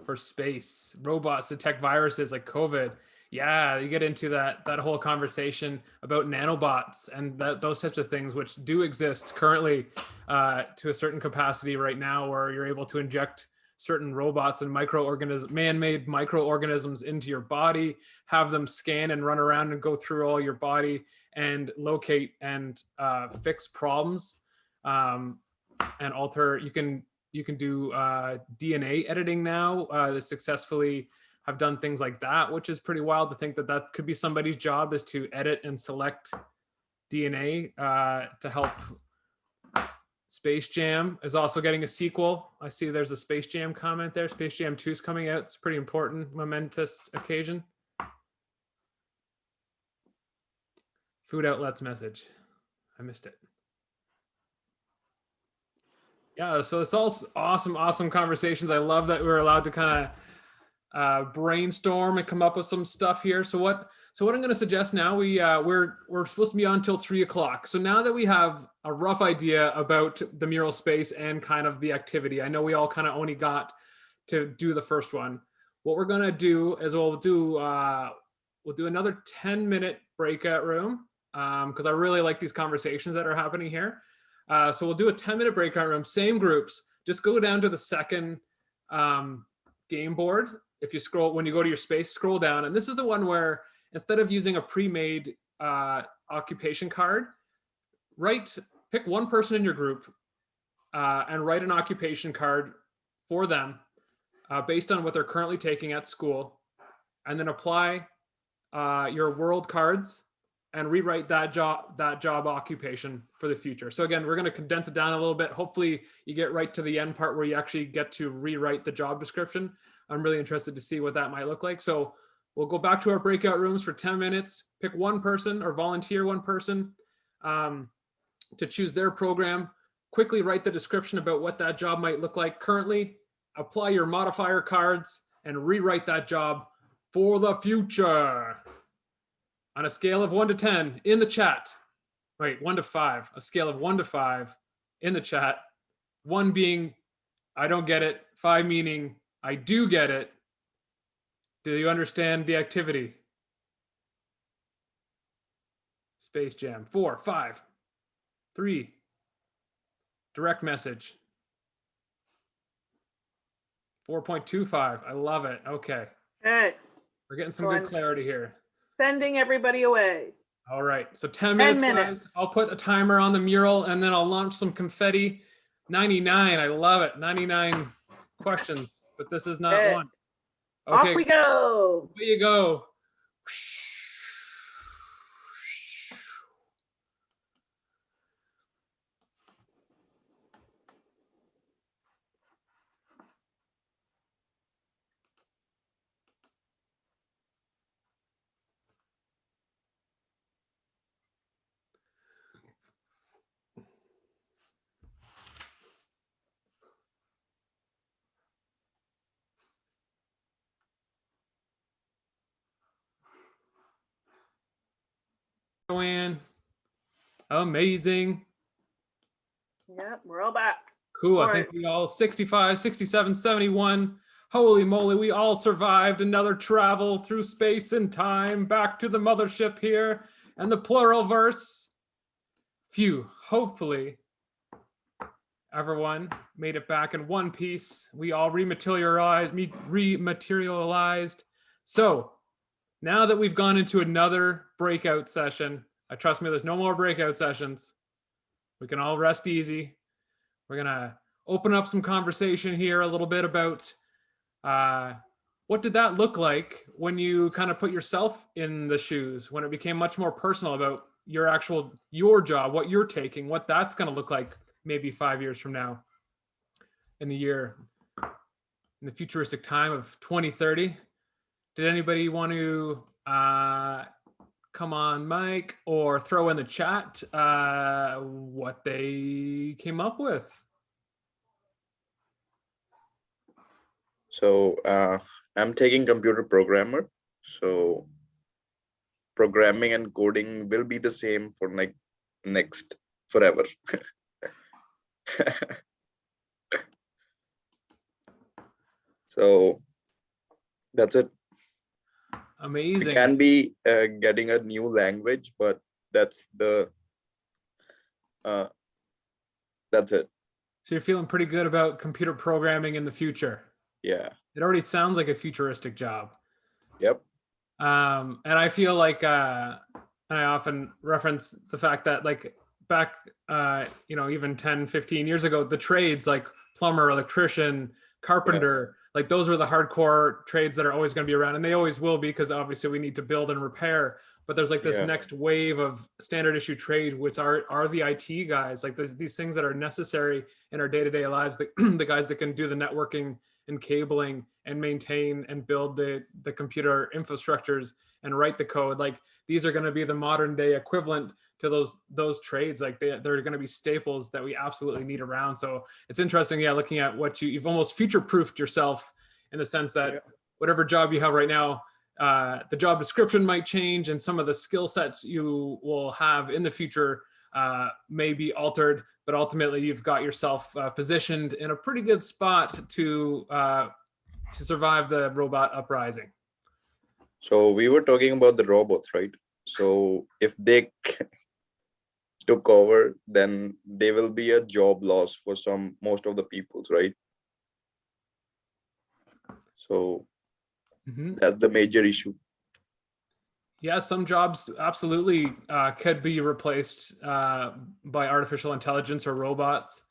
for space. Robots detect viruses like COVID. Yeah, you get into that whole conversation about nanobots and those types of things, which do exist currently to a certain capacity right now, where you're able to inject certain robots and man-made microorganisms into your body, have them scan and run around and go through all your body and locate and fix problems, and alter. You can do DNA editing now. They successfully have done things like that, which is pretty wild to think that that could be somebody's job, is to edit and select DNA to help. Space Jam is also getting a sequel. I see there's a Space Jam comment there. Space Jam 2 is coming out. It's a pretty important, momentous occasion. Food outlets message. I missed it. Yeah, so it's all awesome conversations. I love that we're allowed to kind of brainstorm and come up with some stuff here. So what I'm going to suggest now, we're supposed to be on till 3 o'clock. So now that we have a rough idea about the mural space and kind of the activity, I know we all kind of only got to do the first one. What we're going to do is we'll do another 10-minute breakout room, because I really like these conversations that are happening here. So we'll do a 10-minute breakout room, same groups. Just go down to the second game board. If you scroll, when you go to your space, scroll down, and this is the one where instead of using a pre-made occupation card, pick one person in your group and write an occupation card for them based on what they're currently taking at school, and then apply your world cards and rewrite that job occupation for the future. So again, we're going to condense it down a little bit. Hopefully you get right to the end part where you actually get to rewrite the job description. I'm really interested to see what that might look like. So we'll go back to our breakout rooms for 10 minutes, pick one person or volunteer one person to choose their program, quickly write the description about what that job might look like currently, apply your modifier cards, and rewrite that job for the future. On a scale of 1 to 10 in the chat, wait, 1 to 5, a scale of 1 to 5 in the chat, 1 being I don't get it, 5 meaning I do get it. Do you understand the activity? Space Jam. 4, 5, 3. Direct message. 4.25. I love it. Okay. Okay. We're getting some good clarity here. Sending everybody away. All right. So 10 minutes, guys. I'll put a timer on the mural and then I'll launch some confetti. 99. I love it. 99 questions, but this is not one. Okay. Off we go. There you go. Joanne, amazing. Yep, we're all back. Cool. I think we all 65, 67, 71. Holy moly, we all survived another travel through space and time back to the mothership here and the Pluralverse. Phew, hopefully everyone made it back in one piece. We all rematerialized. So now that we've gone into another breakout session, trust me, there's no more breakout sessions. We can all rest easy. We're gonna open up some conversation here a little bit about what did that look like when you kind of put yourself in the shoes, when it became much more personal about your job, what you're taking, what that's gonna look like maybe 5 years from now in the futuristic time of 2030. Did anybody want to come on mic or throw in the chat what they came up with? So I'm taking computer programmer. So programming and coding will be the same for like next forever. So that's it. Amazing. It can be getting a new language, but that's it. So you're feeling pretty good about computer programming in the future. Yeah. It already sounds like a futuristic job. Yep. And I feel like, and I often reference the fact that like back, even 10, 15 years ago, the trades like plumber, electrician, carpenter, like those were the hardcore trades that are always going to be around, and they always will be, because obviously we need to build and repair. But there's like this next wave of standard issue trade, which are the IT guys, like these things that are necessary in our day-to-day lives, the guys that can do the networking and cabling and maintain and build the computer infrastructures and write the code. Like these are going to be the modern day equivalent to those trades. Like they're going to be staples that we absolutely need around. So it's interesting, looking at what you've almost future-proofed yourself, in the sense that whatever job you have right now, the job description might change, and some of the skill sets you will have in the future may be altered, but ultimately you've got yourself positioned in a pretty good spot to survive the robot uprising. So we were talking about the robots, right? So if they took over, then there will be a job loss for most of the peoples, right? So that's the major issue. Yeah, some jobs absolutely could be replaced by artificial intelligence or robots.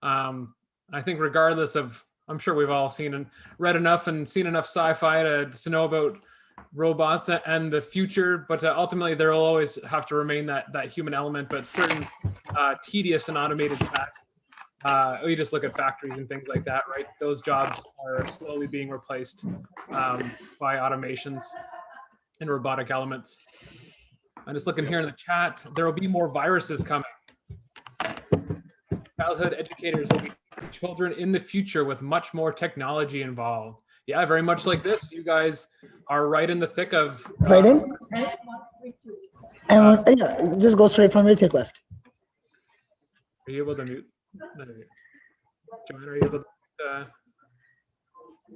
I think regardless of, I'm sure we've all seen and read enough and seen enough sci-fi to know about robots and the future, but ultimately there will always have to remain that human element. But certain tedious and automated tasks, we just look at factories and things like that, right? Those jobs are slowly being replaced by automations and robotic elements. I'm just looking here in the chat. There will be more viruses coming. Childhood educators will be children in the future with much more technology involved. Yeah, very much like this. You guys are right in the thick of. Right in? And yeah, just go straight from here, take left. Are you able to mute? Joanne, are you able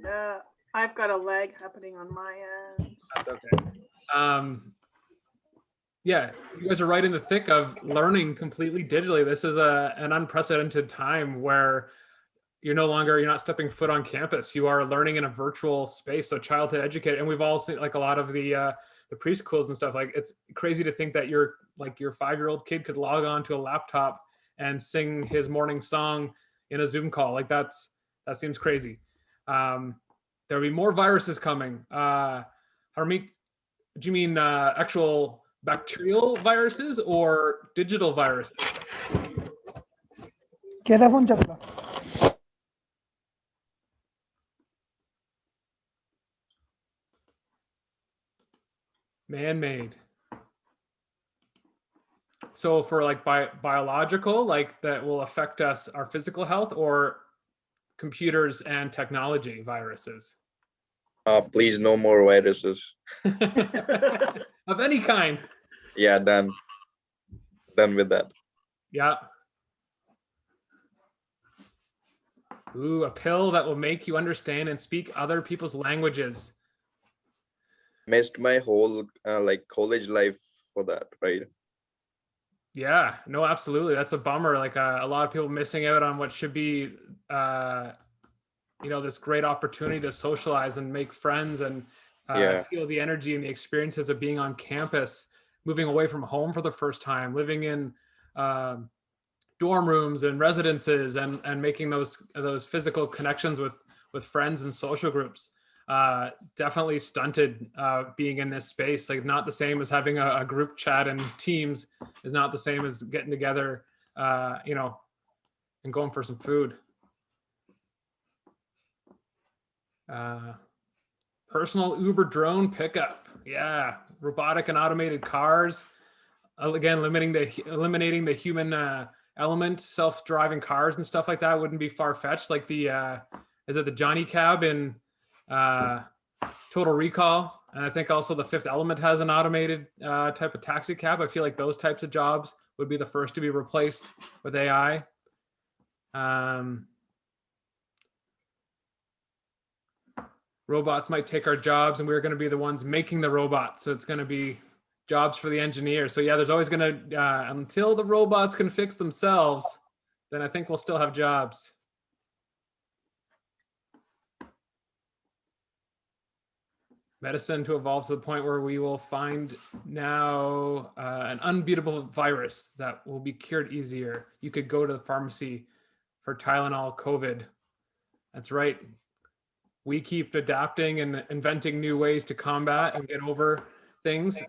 to? I've got a lag happening on my end. That's okay. Yeah, you guys are right in the thick of learning completely digitally. This is an unprecedented time where you're not stepping foot on campus. You are learning in a virtual space. So childhood educator, and we've all seen like a lot of the preschools and stuff. Like it's crazy to think that your 5-year-old kid could log on to a laptop and sing his morning song in a Zoom call. Like that seems crazy. There'll be more viruses coming. Harmeet, do you mean actual bacterial viruses or digital viruses? Man-made. So for like biological, like that will affect us, our physical health, or computers and technology viruses? Please, no more viruses. Of any kind. Yeah, done with that. Yeah. Ooh, a pill that will make you understand and speak other people's languages. Missed my whole college life for that, right? Yeah, no, absolutely. That's a bummer. Like a lot of people missing out on what should be, this great opportunity to socialize and make friends and feel the energy and the experiences of being on campus, moving away from home for the first time, living in dorm rooms and residences, and making those physical connections with friends and social groups. Definitely stunted being in this space. Like not the same as having a group chat and Teams is not the same as getting together, and going for some food. Personal Uber drone pickup. Yeah. Robotic and automated cars. Again, eliminating the human element, self-driving cars and stuff like that wouldn't be far-fetched. Like is it the Johnny Cab in Total Recall? And I think also The Fifth Element has an automated type of taxi cab. I feel like those types of jobs would be the first to be replaced with AI. Robots might take our jobs, and we're going to be the ones making the robots. So it's going to be jobs for the engineers. So yeah, there's always going to, until the robots can fix themselves, then I think we'll still have jobs. Medicine to evolve to the point where we will find now an unbeatable virus that will be cured easier. You could go to the pharmacy for Tylenol COVID. That's right. We keep adapting and inventing new ways to combat and get over things.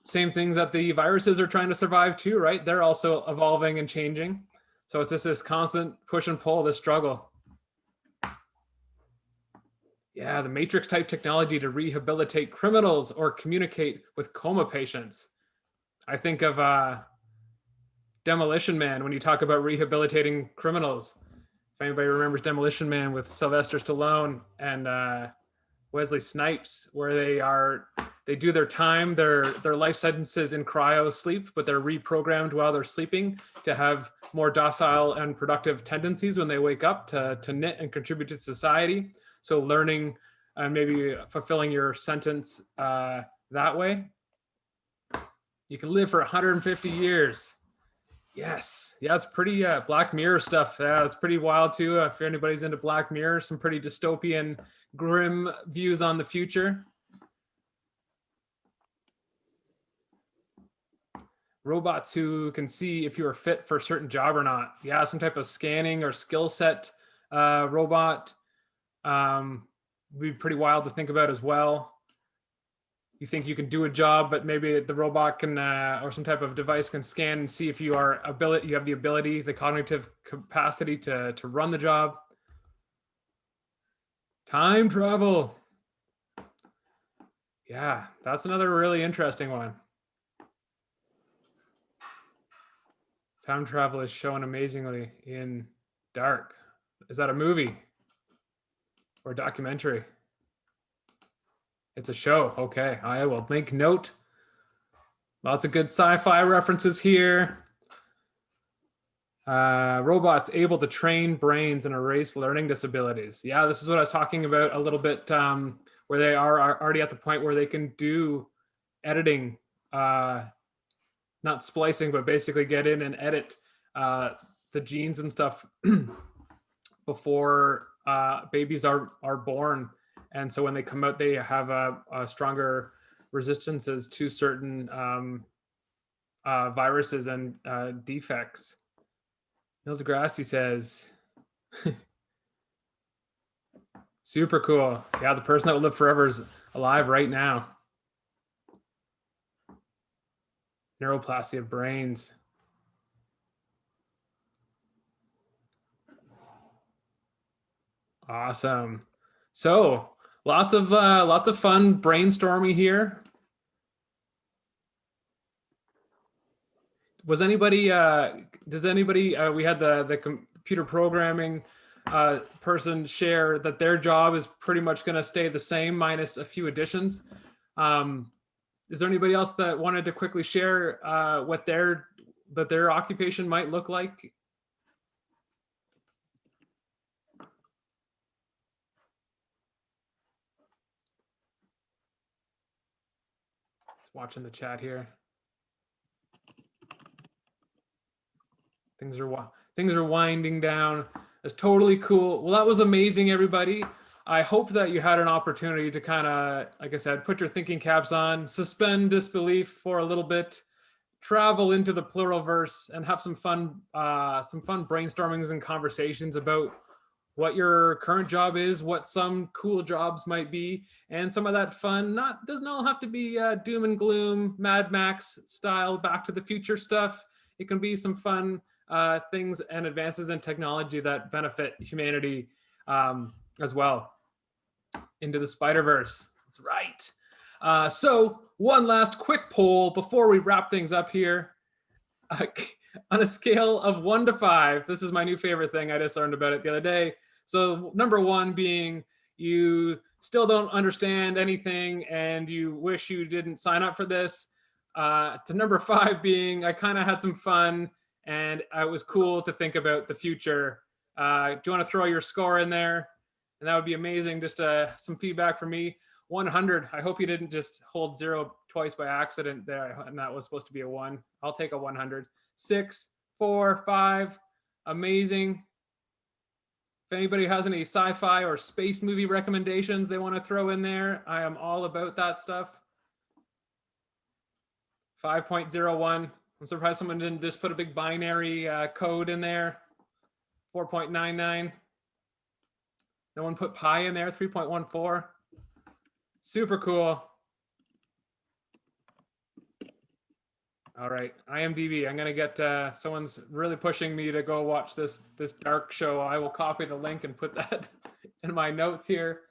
Same things that the viruses are trying to survive too, right? They're also evolving and changing. So it's just this constant push and pull, this struggle. Yeah, the matrix type technology to rehabilitate criminals or communicate with coma patients. I think of Demolition Man when you talk about rehabilitating criminals. If anybody remembers Demolition Man with Sylvester Stallone and Wesley Snipes, where they do their time, their life sentences in cryo sleep, but they're reprogrammed while they're sleeping to have more docile and productive tendencies when they wake up to knit and contribute to society. So learning and maybe fulfilling your sentence that way. You can live for 150 years. Yes. Yeah, it's pretty Black Mirror stuff. Yeah, it's pretty wild too. If anybody's into Black Mirror, some pretty dystopian, grim views on the future. Robots who can see if you are fit for a certain job or not. Yeah, some type of scanning or skill set robot. Would be pretty wild to think about as well. You think you can do a job, but maybe the robot can or some type of device can scan and see if you have the ability, the cognitive capacity to run the job. Time travel. Yeah, that's another really interesting one. Time travel is shown amazingly in Dark. Is that a movie? Or documentary? It's a show. Okay, I will make note. Lots of good sci-fi references here. Robots able to train brains and erase learning disabilities. Yeah, this is what I was talking about a little bit, where they are already at the point where they can do editing, not splicing, but basically get in and edit the genes and stuff before babies are born, and so when they come out, they have a stronger resistances to certain viruses and defects. Neil deGrasse says, super cool. Yeah, the person that will live forever is alive right now. Neuroplasty of brains. Awesome. So lots of fun brainstorming here. Was anybody? Does anybody? We had the computer programming person share that their job is pretty much going to stay the same minus a few additions. Is there anybody else that wanted to quickly share what their occupation might look like? Watching the chat here. Things are winding down. It's totally cool. Well, that was amazing, everybody. I hope that you had an opportunity to kind of, like I said, put your thinking caps on, suspend disbelief for a little bit, travel into the Pluralverse, and have some fun brainstormings and conversations about what your current job is, what some cool jobs might be, and some of that fun doesn't all have to be doom and gloom, Mad Max style, Back to the Future stuff. It can be some fun things and advances in technology that benefit humanity as well. Into the Spider-Verse. That's right. So one last quick poll before we wrap things up here. On a scale of 1 to 5, this is my new favorite thing. I just learned about it the other day. So number 1 being you still don't understand anything and you wish you didn't sign up for this. To number 5 being I kind of had some fun and it was cool to think about the future. Do you want to throw your score in there? And that would be amazing. Just some feedback from me. 100. I hope you didn't just hold 0 twice by accident there and that was supposed to be a 1. I'll take a 100. 6, 4, 5. amazing. If anybody has any sci-fi or space movie recommendations they want to throw in there, I am all about that stuff. 5.01. I'm surprised someone didn't just put a big binary code in there. 4.99. No one put pi in there. 3.14. Super cool. All right, IMDb. I'm gonna get someone's really pushing me to go watch this dark show. I will copy the link and put that in my notes here.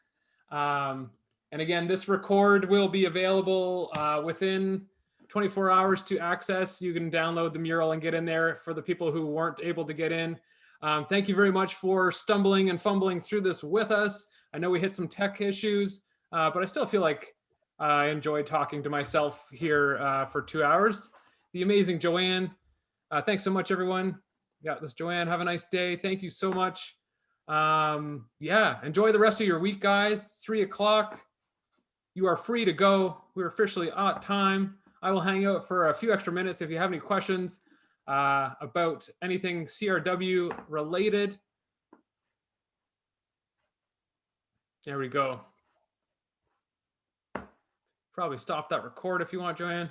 And again, this record will be available within 24 hours to access. You can download the mural and get in there for the people who weren't able to get in. Thank you very much for stumbling and fumbling through this with us. I know we hit some tech issues, but I still feel like I enjoyed talking to myself here for 2 hours. The amazing Joanne. Thanks so much, everyone. Yeah, this Joanne. Have a nice day. Thank you so much. Yeah, enjoy the rest of your week, guys. 3 o'clock. You are free to go. We're officially at time. I will hang out for a few extra minutes if you have any questions about anything CRW related. There we go. Probably stop that record if you want, Joanne.